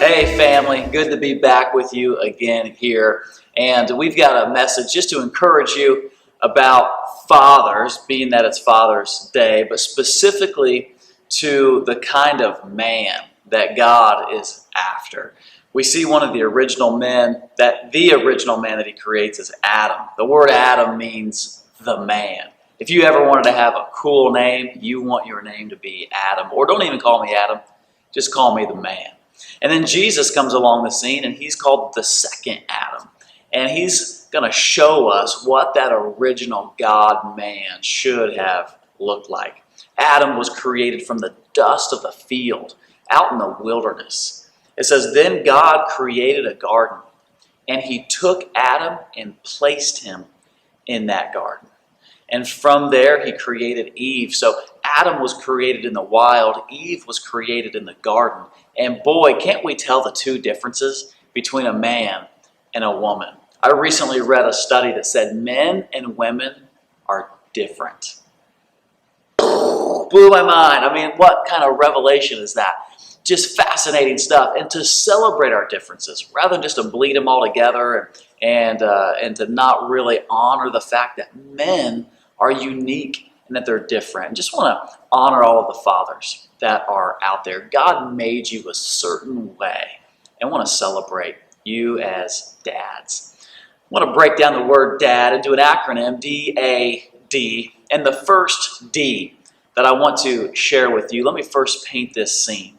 Hey family, good to be back with you again here. And we've got a message just to encourage you about fathers, being that it's Father's Day, but specifically to the kind of man that God is after. We see one of the original men that he creates is Adam. The word Adam means the man. If you ever wanted to have a cool name, you want your name to be Adam. Or don't even call me Adam, just call me the man. And then Jesus comes along the scene and he's called the second Adam. And he's going to show us what that original God man should have looked like. Adam was created from the dust of the field out in the wilderness. It says, then God created a garden and he took Adam and placed him in that garden. And from there he created Eve. So Adam was created in the wild, Eve was created in the garden. And boy, can't we tell the two differences between a man and a woman. I recently read a study that said men and women are different. Blew my mind. I mean, what kind of revelation is that? Just fascinating stuff. And to celebrate our differences rather than just to bleed them all together and to not really honor the fact that men are unique and that they're different. Just want to honor all of the fathers that are out there. God made you a certain way and want to celebrate you as dads. I want to break down the word dad into an acronym, D.A.D. And the first D that I want to share with you, let me first paint this scene,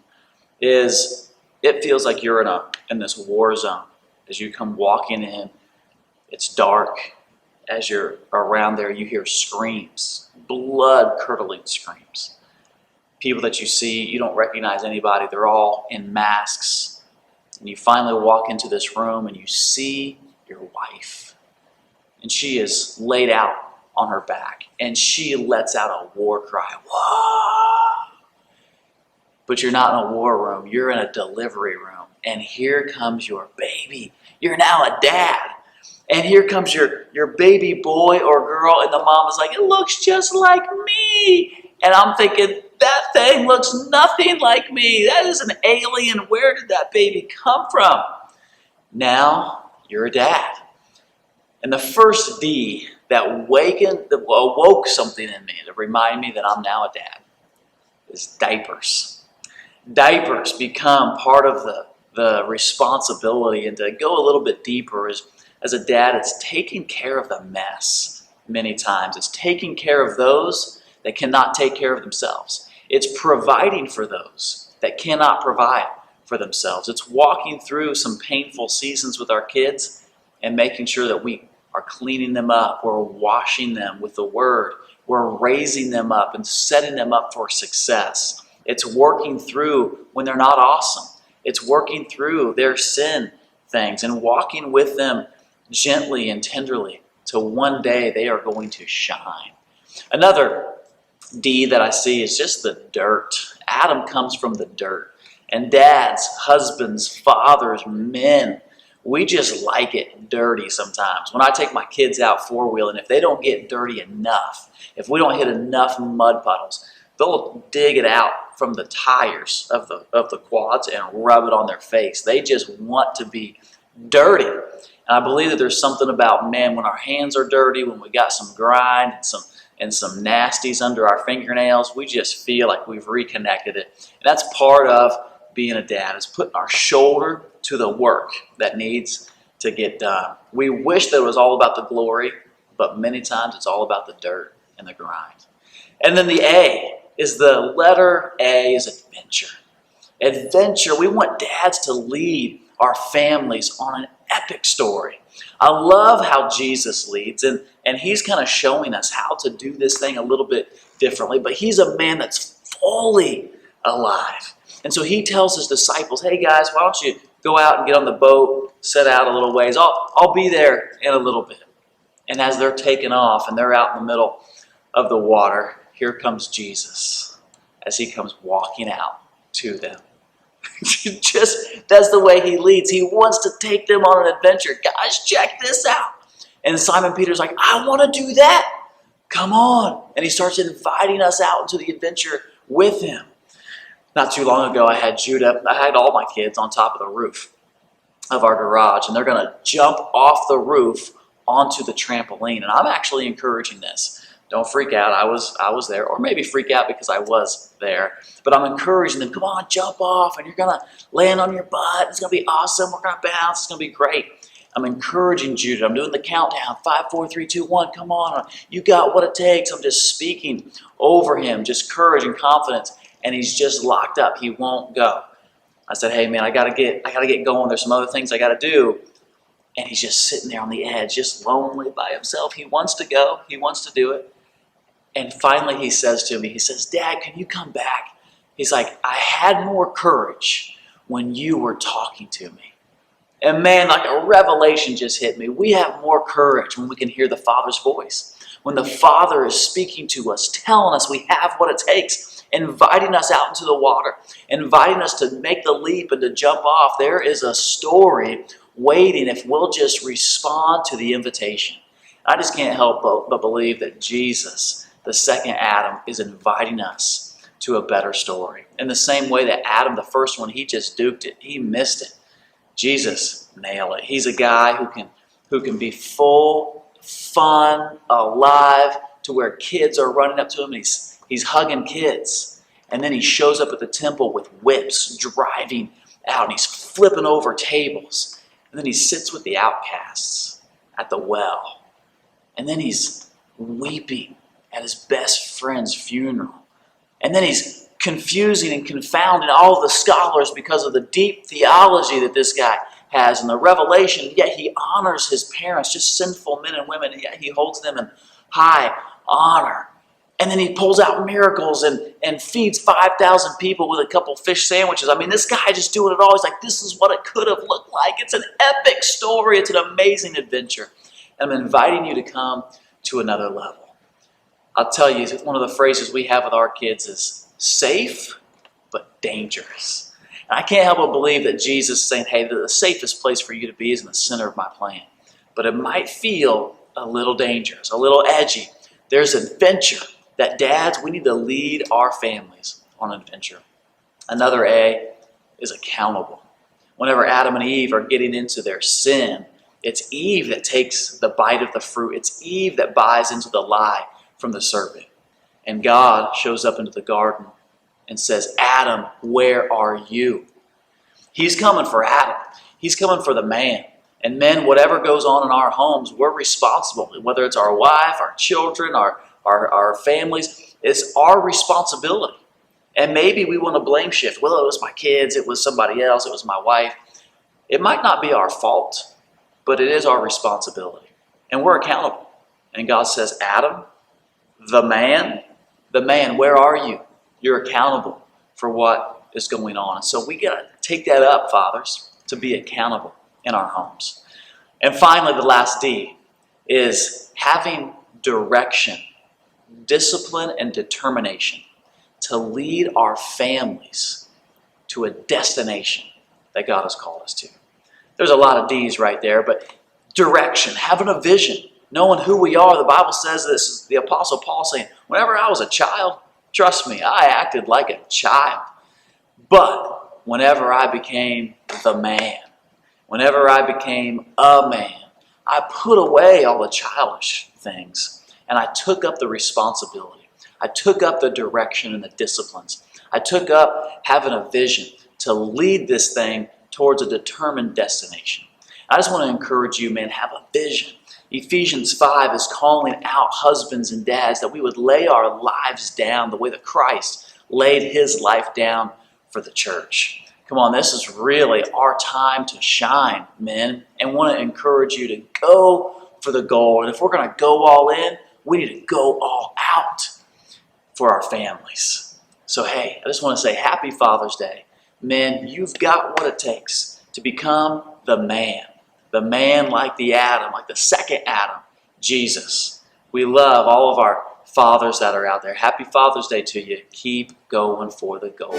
is it feels like you're in this war zone. As you come walking in, it's dark. As you're around there, you hear screams, blood-curdling screams. People that you see, you don't recognize anybody. They're all in masks. And you finally walk into this room and you see your wife. And she is laid out on her back. And she lets out a war cry. Whoa! But you're not in a war room. You're in a delivery room. And here comes your baby. You're now a dad. And here comes your baby boy or girl, and the mom is like, it looks just like me. And I'm thinking, that thing looks nothing like me. That is an alien. Where did that baby come from? Now you're a dad. And the first D that awoke something in me to remind me that I'm now a dad is diapers. Diapers become part of the responsibility, and to go a little bit deeper is, as a dad, it's taking care of the mess many times. It's taking care of those that cannot take care of themselves. It's providing for those that cannot provide for themselves. It's walking through some painful seasons with our kids and making sure that we are cleaning them up. We're washing them with the Word. We're raising them up and setting them up for success. It's working through when they're not awesome. It's working through their sin things and walking with them gently and tenderly till one day they are going to shine. Another D that I see is just the dirt. Adam comes from the dirt. And dads, husbands, fathers, men, we just like it dirty sometimes. When I take my kids out four-wheeling, if they don't get dirty enough, if we don't hit enough mud puddles, they'll dig it out from the tires of the quads and rub it on their face. They just want to be dirty. And I believe that there's something about men when our hands are dirty, when we got some grime and some nasties under our fingernails, we just feel like we've reconnected it. And that's part of being a dad, is putting our shoulder to the work that needs to get done. We wish that it was all about the glory, but many times it's all about the dirt and the grind. And then the A is the letter A is adventure. Adventure. We want dads to lead our families on an epic story. I love how Jesus leads, and he's kind of showing us how to do this thing a little bit differently, but he's a man that's fully alive. And so he tells his disciples, hey guys, why don't you go out and get on the boat, set out a little ways. I'll be there in a little bit. And as they're taking off and they're out in the middle of the water, here comes Jesus as he comes walking out to them. Just, that's the way he leads. He wants to take them on an adventure. Guys, check this out. And Simon Peter's like, I want to do that. Come on. And he starts inviting us out into the adventure with him. Not too long ago, I had all my kids on top of the roof of our garage, and they're going to jump off the roof onto the trampoline. And I'm actually encouraging this. Don't freak out. I was there, or maybe freak out because I was there. But I'm encouraging them, come on, jump off, and you're going to land on your butt. It's going to be awesome. We're going to bounce. It's going to be great. I'm encouraging Judah. I'm doing the countdown. 5, 4, 3, 2, 1. Come on. You got what it takes. I'm just speaking over him, just courage and confidence. And he's just locked up. He won't go. I said, hey, man, I gotta get going. There's some other things I got to do. And he's just sitting there on the edge, just lonely by himself. He wants to go. He wants to do it. And finally he says to me, he says, Dad, can you come back? He's like, I had more courage when you were talking to me. And man, like a revelation just hit me. We have more courage when we can hear the Father's voice. When the Father is speaking to us, telling us we have what it takes, inviting us out into the water, inviting us to make the leap and to jump off. There is a story waiting if we'll just respond to the invitation. I just can't help but believe that Jesus, the second Adam, is inviting us to a better story. In the same way that Adam, the first one, he just duked it. He missed it. Jesus nailed it. He's a guy who can be full, fun, alive, to where kids are running up to him. He's hugging kids. And then he shows up at the temple with whips, driving out, and he's flipping over tables. And then he sits with the outcasts at the well. And then he's weeping at his best friend's funeral. And then he's confusing and confounding all the scholars because of the deep theology that this guy has and the revelation. Yet he honors his parents, just sinful men and women, and yet he holds them in high honor. And then he pulls out miracles and feeds 5,000 people with a couple fish sandwiches. I mean, this guy just doing it all. He's like, this is what it could have looked like. It's an epic story. It's an amazing adventure. And I'm inviting you to come to another level. I'll tell you, one of the phrases we have with our kids is safe, but dangerous. And I can't help but believe that Jesus is saying, hey, the safest place for you to be is in the center of my plan. But it might feel a little dangerous, a little edgy. There's adventure. That dads, we need to lead our families on an adventure. Another A is accountable. Whenever Adam and Eve are getting into their sin, it's Eve that takes the bite of the fruit. It's Eve that buys into the lie from the serpent. And God shows up into the garden and says, Adam, where are you? He's coming for Adam. He's coming for the man. And men, whatever goes on in our homes, we're responsible. Whether it's our wife, our children, our families, it's our responsibility. And maybe we want to blame shift. Well, it was my kids, it was somebody else, it was my wife. It might not be our fault, but it is our responsibility. And we're accountable. And God says, Adam, the man, where are you? You're accountable for what is going on. And so we got to take that up, fathers, to be accountable in our homes. And finally, the last D is having direction, discipline, and determination to lead our families to a destination that God has called us to. There's a lot of D's right there, but direction, having a vision, knowing who we are. The Bible says this, is the Apostle Paul saying, whenever I was a child, trust me, I acted like a child. But whenever I became the man, whenever I became a man, I put away all the childish things and I took up the responsibility. I took up the direction and the disciplines. I took up having a vision to lead this thing towards a determined destination. I just want to encourage you, man, have a vision. Ephesians 5 is calling out husbands and dads that we would lay our lives down the way that Christ laid his life down for the church. Come on, this is really our time to shine, men, and want to encourage you to go for the goal. And if we're going to go all in, we need to go all out for our families. So, hey, I just want to say happy Father's Day. Men, you've got what it takes to become the man like the Adam, like the second Adam, Jesus. We love all of our fathers that are out there. Happy Father's Day to you. Keep going for the goal.